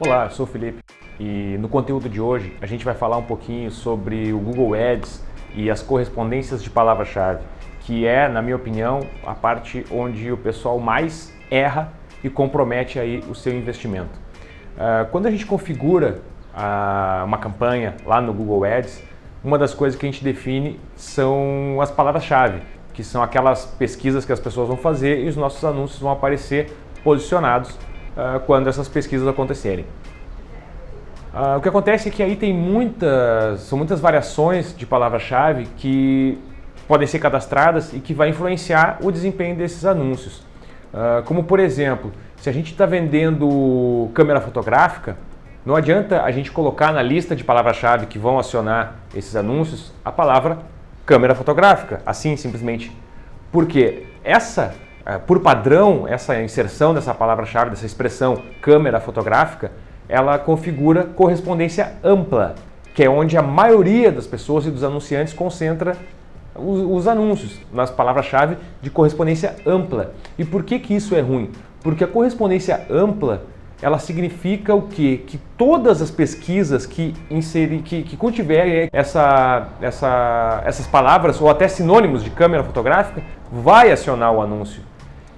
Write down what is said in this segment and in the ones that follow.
Olá, eu sou o Felipe e no conteúdo de hoje a gente vai falar um pouquinho sobre o Google Ads e as correspondências de palavra-chave, que é, na minha opinião, a parte onde o pessoal mais erra e compromete aí o seu investimento. Quando a gente configura uma campanha lá no Google Ads, uma das coisas que a gente define são as palavras-chave, que são aquelas pesquisas que as pessoas vão fazer e os nossos anúncios vão aparecer posicionados quando essas pesquisas acontecerem. O que acontece é que aí são muitas variações de palavra-chave que podem ser cadastradas e que vai influenciar o desempenho desses anúncios. Como por exemplo, se a gente está vendendo câmera fotográfica, não adianta a gente colocar na lista de palavra-chave que vão acionar esses anúncios a palavra câmera fotográfica, assim simplesmente, porque por padrão, essa inserção dessa palavra-chave, dessa expressão câmera fotográfica, ela configura correspondência ampla, que é onde a maioria das pessoas e dos anunciantes concentra os anúncios, nas palavras-chave de correspondência ampla. E por que isso é ruim? Porque a correspondência ampla, ela significa o quê? Que todas as pesquisas que contiverem essas palavras ou até sinônimos de câmera fotográfica vai acionar o anúncio.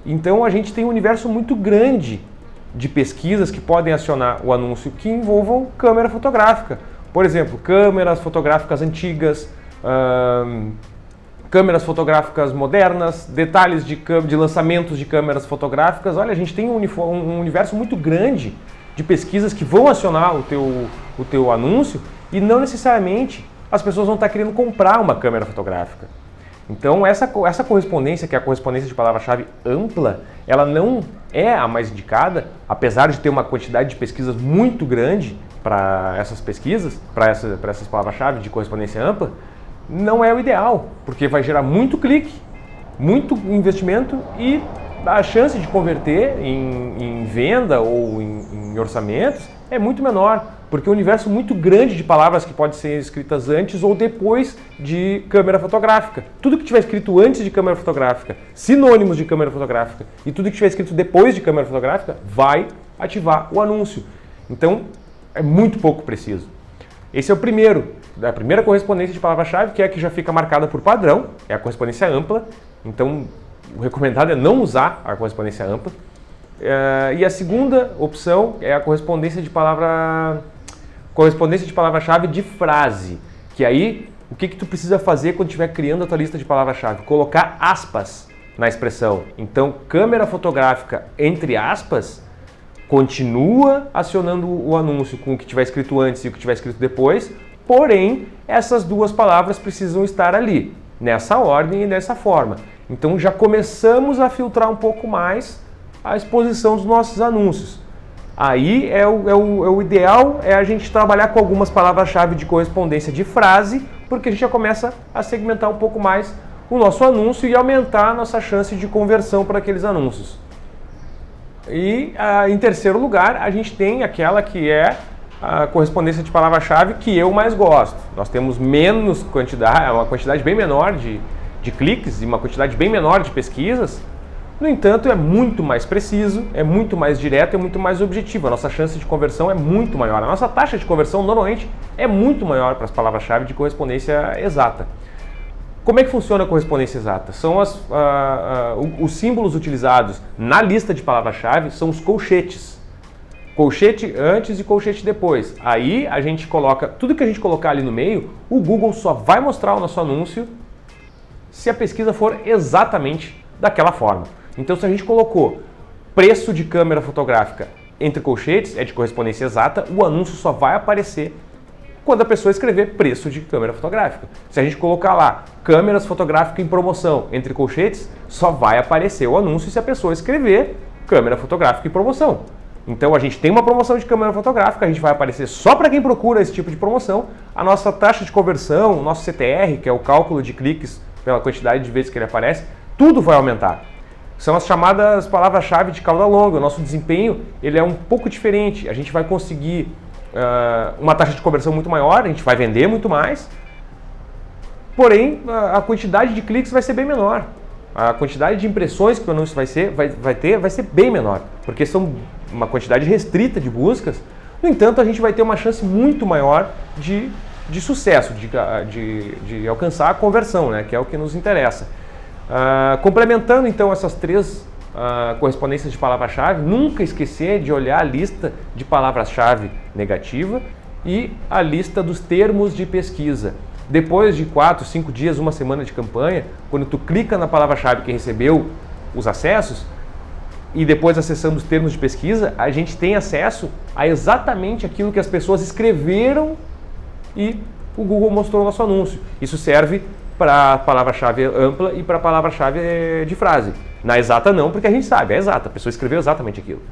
Então a gente tem um universo muito grande de pesquisas que podem acionar o anúncio que envolvam câmera fotográfica. Por exemplo, câmeras fotográficas antigas, câmeras fotográficas modernas, detalhes de lançamentos de câmeras fotográficas. Olha, a gente tem um universo muito grande de pesquisas que vão acionar o teu anúncio e não necessariamente as pessoas vão estar querendo comprar uma câmera fotográfica. Então essa correspondência, que é a correspondência de palavra-chave ampla, ela não é a mais indicada, apesar de ter uma quantidade de pesquisas muito grande para essas pesquisas, para essas palavras-chave de correspondência ampla, não é o ideal, porque vai gerar muito clique, muito investimento e a chance de converter em venda ou em orçamentos é muito menor, porque é um universo muito grande de palavras que podem ser escritas antes ou depois de câmera fotográfica. Tudo que tiver escrito antes de câmera fotográfica, sinônimos de câmera fotográfica e tudo que tiver escrito depois de câmera fotográfica vai ativar o anúncio. Então é muito pouco preciso. Esse é a primeira correspondência de palavra-chave, que é a que já fica marcada por padrão, é a correspondência ampla. Então o recomendado é não usar a correspondência ampla. E a segunda opção é a correspondência de palavra-chave de frase, que aí o que tu precisa fazer quando estiver criando a tua lista de palavra-chave? Colocar aspas na expressão. Então, câmera fotográfica entre aspas continua acionando o anúncio com o que tiver escrito antes e o que tiver escrito depois, porém essas duas palavras precisam estar ali, nessa ordem e dessa forma. Então já começamos a filtrar um pouco mais a exposição dos nossos anúncios. Aí o ideal é a gente trabalhar com algumas palavras-chave de correspondência de frase, porque a gente já começa a segmentar um pouco mais o nosso anúncio e aumentar a nossa chance de conversão para aqueles anúncios. E em terceiro lugar, a gente tem aquela que é a correspondência de palavra-chave que eu mais gosto. Nós temos menos quantidade, uma quantidade bem menor de cliques e uma quantidade bem menor de pesquisas. No entanto, é muito mais preciso, é muito mais direto, é muito mais objetivo. A nossa chance de conversão é muito maior. A nossa taxa de conversão, normalmente, é muito maior para as palavras-chave de correspondência exata. Como é que funciona a correspondência exata? São os símbolos utilizados na lista de palavras-chave são os colchetes. Colchete antes e colchete depois. Aí a gente coloca, tudo que a gente colocar ali no meio, o Google só vai mostrar o nosso anúncio se a pesquisa for exatamente daquela forma. Então, se a gente colocou preço de câmera fotográfica entre colchetes, é de correspondência exata, o anúncio só vai aparecer quando a pessoa escrever preço de câmera fotográfica. Se a gente colocar lá câmeras fotográficas em promoção entre colchetes, só vai aparecer o anúncio se a pessoa escrever câmera fotográfica em promoção. Então a gente tem uma promoção de câmera fotográfica, a gente vai aparecer só para quem procura esse tipo de promoção. A nossa taxa de conversão, o nosso CTR, que é o cálculo de cliques pela quantidade de vezes que ele aparece, tudo vai aumentar. São as chamadas palavras-chave de cauda longa. O nosso desempenho ele é um pouco diferente. A gente vai conseguir uma taxa de conversão muito maior, a gente vai vender muito mais, porém a quantidade de cliques vai ser bem menor. A quantidade de impressões que o anúncio vai ter vai ser bem menor, porque são uma quantidade restrita de buscas No entanto, a gente vai ter uma chance muito maior de sucesso, de alcançar a conversão, né, que é o que nos interessa. Complementando então essas três correspondências de palavra-chave, nunca esquecer de olhar a lista de palavras-chave negativa e a lista dos termos de pesquisa. Depois de 4, 5 dias, uma semana de campanha, quando tu clica na palavra-chave que recebeu os acessos e depois acessando os termos de pesquisa, a gente tem acesso a exatamente aquilo que as pessoas escreveram e o Google mostrou o nosso anúncio. Isso serve para a palavra-chave ampla e para a palavra-chave de frase. Na exata não, porque a gente sabe, é exata, a pessoa escreveu exatamente aquilo.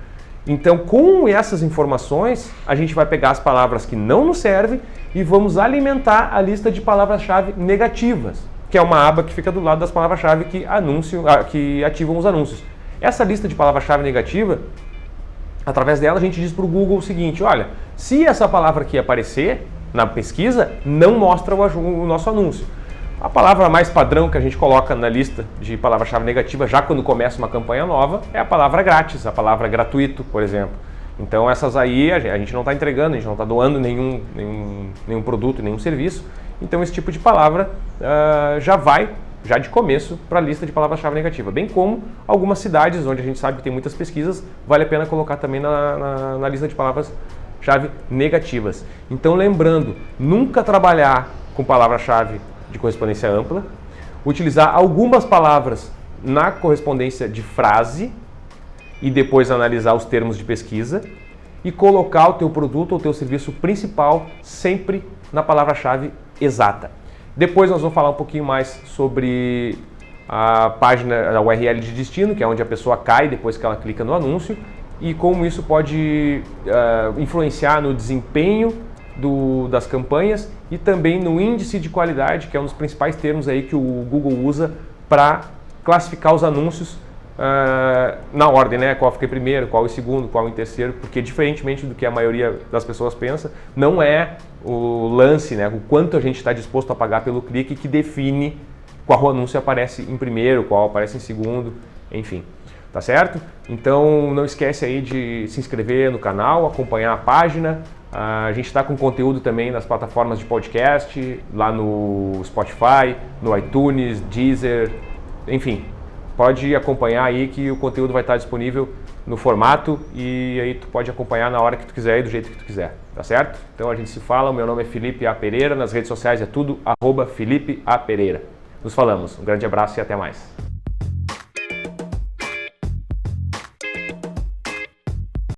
Então, com essas informações, a gente vai pegar as palavras que não nos servem e vamos alimentar a lista de palavras-chave negativas, que é uma aba que fica do lado das palavras-chave que ativam os anúncios. Essa lista de palavra-chave negativa, através dela a gente diz para o Google o seguinte: olha, se essa palavra aqui aparecer na pesquisa, não mostra o nosso anúncio. A palavra mais padrão que a gente coloca na lista de palavra-chave negativa, já quando começa uma campanha nova, é a palavra grátis, a palavra gratuito, por exemplo. Então essas aí a gente não está entregando, a gente não está doando nenhum produto, nenhum serviço. Então esse tipo de palavra já vai, já de começo, para a lista de palavra-chave negativa. Bem como algumas cidades onde a gente sabe que tem muitas pesquisas, vale a pena colocar também na lista de palavras-chave negativas. Então lembrando, nunca trabalhar com palavra-chave de correspondência ampla, utilizar algumas palavras na correspondência de frase e depois analisar os termos de pesquisa e colocar o teu produto ou o teu serviço principal sempre na palavra-chave exata. Depois nós vamos falar um pouquinho mais sobre a página, a URL de destino, que é onde a pessoa cai depois que ela clica no anúncio, e como isso pode influenciar no desempenho das campanhas e também no índice de qualidade, que é um dos principais termos aí que o Google usa para classificar os anúncios na ordem, né? Qual fica em primeiro, qual em segundo, qual em terceiro, porque diferentemente do que a maioria das pessoas pensa, não é o lance, né? O quanto a gente está disposto a pagar pelo clique que define qual anúncio aparece em primeiro, qual aparece em segundo, enfim. Tá certo? Então não esquece aí de se inscrever no canal, acompanhar a página. A gente está com conteúdo também nas plataformas de podcast, lá no Spotify, no iTunes, Deezer, enfim. Pode acompanhar aí que o conteúdo vai estar disponível no formato e aí tu pode acompanhar na hora que tu quiser e do jeito que tu quiser, tá certo? Então a gente se fala, o meu nome é Felipe A. Pereira, nas redes sociais é tudo @Felipe A. Pereira. Nos falamos, um grande abraço e até mais.